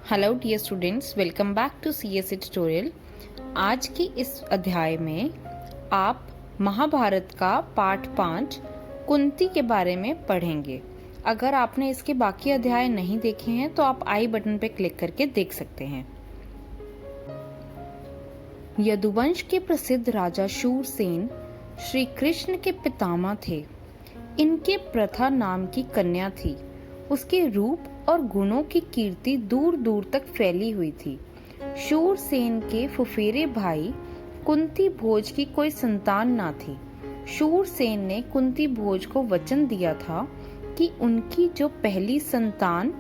Hello dear students, welcome back to CSE tutorial. आज की इस अध्याय में आप महाभारत का पाठ 5 कुंती के बारे में पढ़ेंगे। अगर आपने इसके बाकी अध्याय नहीं देखे हैं तो आप आई बटन पर क्लिक करके देख सकते हैं। यदुवंश के प्रसिद्ध राजा शूरसेन श्री कृष्ण के पितामह थे। इनके प्रथा नाम की कन्या थी। उसके रूप और गुणों की कीर्ति दूर दूर तक फैली हुई थी। शूरसेन के फुफेरे भाई कुंती भोज की कोई संतान ना थी। शूरसेन ने कुंती भोज को वचन दिया था कि उनकी जो पहली संतान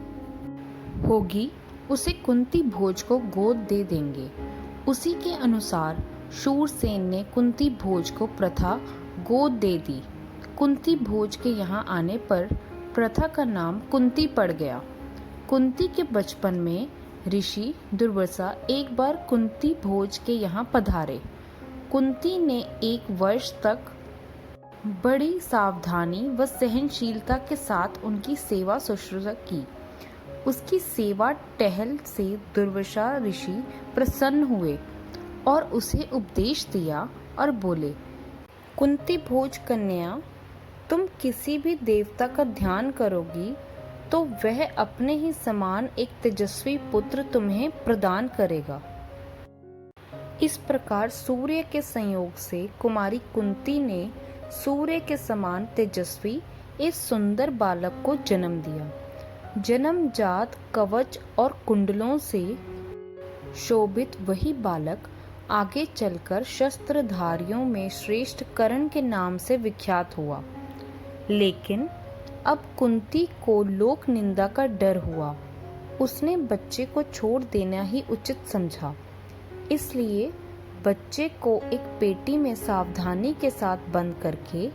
होगी उसे कुंती भोज को गोद दे देंगे। उसी के अनुसार शूरसेन ने कुंती भोज को प्रथा गोद दे दी। कुंती भोज के यहाँ आने पर प्रथा का नाम कुंती पड़ गया। कुंती के बचपन में ऋषि दुर्वासा एक बार कुंती भोज के यहाँ पधारे। कुंती ने 1 वर्ष तक बड़ी सावधानी व सहनशीलता के साथ उनकी सेवा शुश्रूषा की। उसकी सेवा टहल से दुर्वासा ऋषि प्रसन्न हुए और उसे उपदेश दिया और बोले, कुंती भोज कन्या, तुम किसी भी देवता का ध्यान करोगी तो वह अपने ही समान एक तेजस्वी पुत्र तुम्हें प्रदान करेगा। इस प्रकार सूर्य के संयोग से कुमारी कुंती ने सूर्य के समान तेजस्वी एक सुंदर बालक को जन्म दिया। जन्मजात कवच और कुंडलों से शोभित वही बालक आगे चलकर शस्त्रधारियों में श्रेष्ठ कर्ण के नाम से विख्यात हुआ। लेकिन अब कुंती को लोक निंदा का डर हुआ। उसने बच्चे को छोड़ देना ही उचित समझा। इसलिए बच्चे को एक पेटी में सावधानी के साथ बंद करके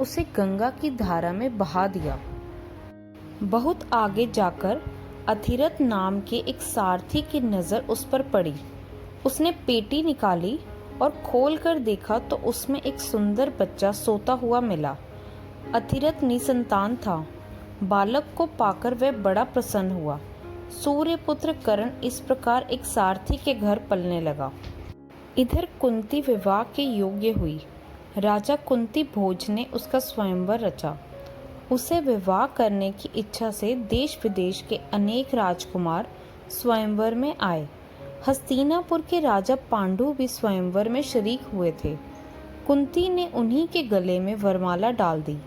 उसे गंगा की धारा में बहा दिया। बहुत आगे जाकर अथिरथ नाम के एक सारथी की नज़र उस पर पड़ी। उसने पेटी निकाली और खोलकर देखा तो उसमें एक सुंदर बच्चा सोता हुआ मिला। अथिरथ निसंतान था। बालक को पाकर वह बड़ा प्रसन्न हुआ। सूर्यपुत्र कर्ण इस प्रकार एक सारथी के घर पलने लगा। इधर कुंती विवाह के योग्य हुई। राजा कुंती भोज ने उसका स्वयंवर रचा। उसे विवाह करने की इच्छा से देश विदेश के अनेक राजकुमार स्वयंवर में आए। हस्तिनापुर के राजा पांडु भी स्वयंवर में शरीक हुए थे। कुंती ने उन्हीं के गले में वरमाला डाल दी।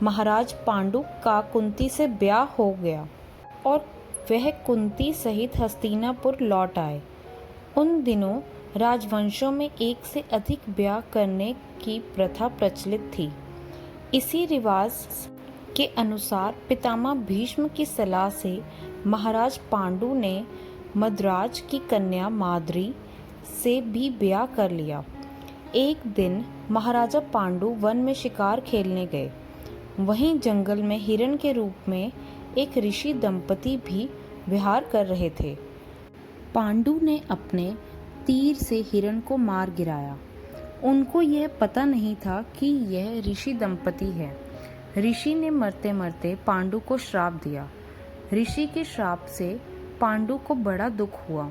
महाराज पांडु का कुंती से ब्याह हो गया और वह कुंती सहित हस्तिनापुर लौट आए। उन दिनों राजवंशों में एक से अधिक ब्याह करने की प्रथा प्रचलित थी। इसी रिवाज के अनुसार पितामह भीष्म की सलाह से महाराज पांडु ने मद्राज की कन्या माद्री से भी ब्याह कर लिया। एक दिन महाराजा पांडु वन में शिकार खेलने गए। वहीं जंगल में हिरण के रूप में एक ऋषि दंपति भी विहार कर रहे थे। पांडु ने अपने तीर से हिरण को मार गिराया। उनको यह पता नहीं था कि यह ऋषि दंपति है। ऋषि ने मरते मरते पांडु को श्राप दिया। ऋषि के श्राप से पांडु को बड़ा दुख हुआ।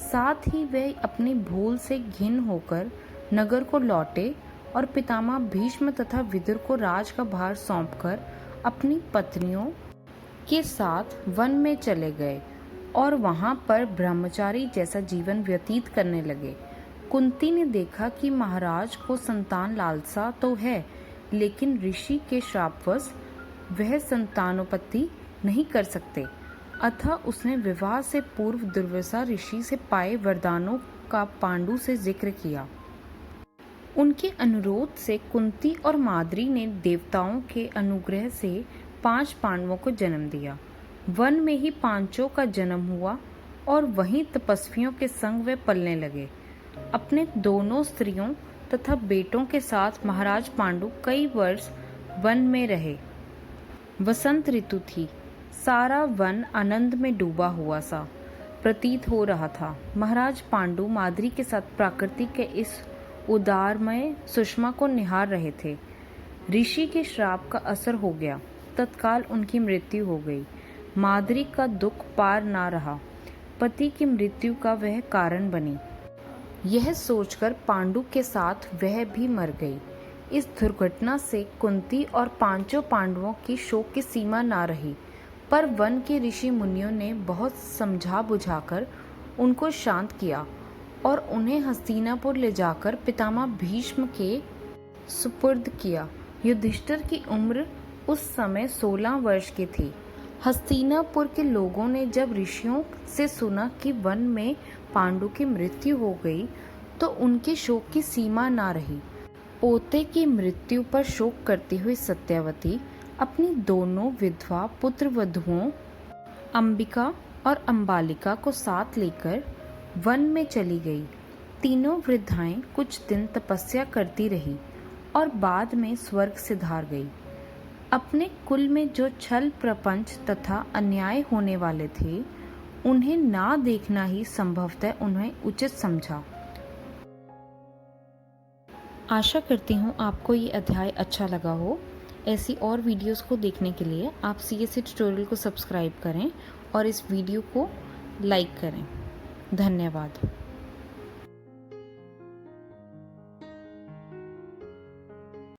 साथ ही वह अपनी भूल से घिन होकर नगर को लौटे और पितामह भीष्म तथा विदुर को राज का भार सौंपकर अपनी पत्नियों के साथ वन में चले गए और वहां पर ब्रह्मचारी जैसा जीवन व्यतीत करने लगे। कुंती ने देखा कि महाराज को संतान लालसा तो है, लेकिन ऋषि के श्रापवश वह संतानोत्पत्ति नहीं कर सकते। अतः उसने विवाह से पूर्व दुर्वासा ऋषि से पाए वरदानों का पांडु से जिक्र किया। उनके अनुरोध से कुंती और माद्री ने देवताओं के अनुग्रह से 5 पांडवों को जन्म दिया। वन में ही पांचों का जन्म हुआ और वहीं तपस्वियों के संग वे पलने लगे। अपने दोनों स्त्रियों तथा बेटों के साथ महाराज पांडु कई वर्ष वन में रहे। वसंत ऋतु थी। सारा वन आनंद में डूबा हुआ सा प्रतीत हो रहा था। महाराज पांडु माद्री के साथ प्रकृति के इस उदारमय सुषमा को निहार रहे थे। ऋषि के श्राप का असर हो गया। तत्काल उनकी मृत्यु हो गई। माद्री का दुख पार ना रहा। पति की मृत्यु का वह कारण बनी। यह सोचकर पांडु के साथ वह भी मर गई। इस दुर्घटना से कुंती और पांचों पांडवों की शोक की सीमा ना रही, पर वन के ऋषि मुनियों ने बहुत समझा बुझाकर उनको शांत किया और उन्हें हस्तिनापुर ले जाकर पितामह भीष्म के सुपुर्द किया। युधिष्ठिर की उम्र उस समय 16 वर्ष की थी। हस्तिनापुर के लोगों ने जब ऋषियों से सुना कि वन में पांडु की मृत्यु हो गई तो उनके शोक की सीमा ना रही। पोते की मृत्यु पर शोक करती हुई सत्यवती अपनी दोनों विधवा पुत्र वधुओं अंबिका और अंबालिका को साथ लेकर वन में चली गई। तीनों वृद्धाएं कुछ दिन तपस्या करती रही और बाद में स्वर्ग सिधार गई। अपने कुल में जो छल प्रपंच तथा अन्याय होने वाले थे उन्हें ना देखना ही संभवतः उन्हें उचित समझा। आशा करती हूँ आपको ये अध्याय अच्छा लगा हो। ऐसी और वीडियोस को देखने के लिए आप CSC ट्यूटोरियल को सब्सक्राइब करें और इस वीडियो को लाइक करें। धन्यवाद।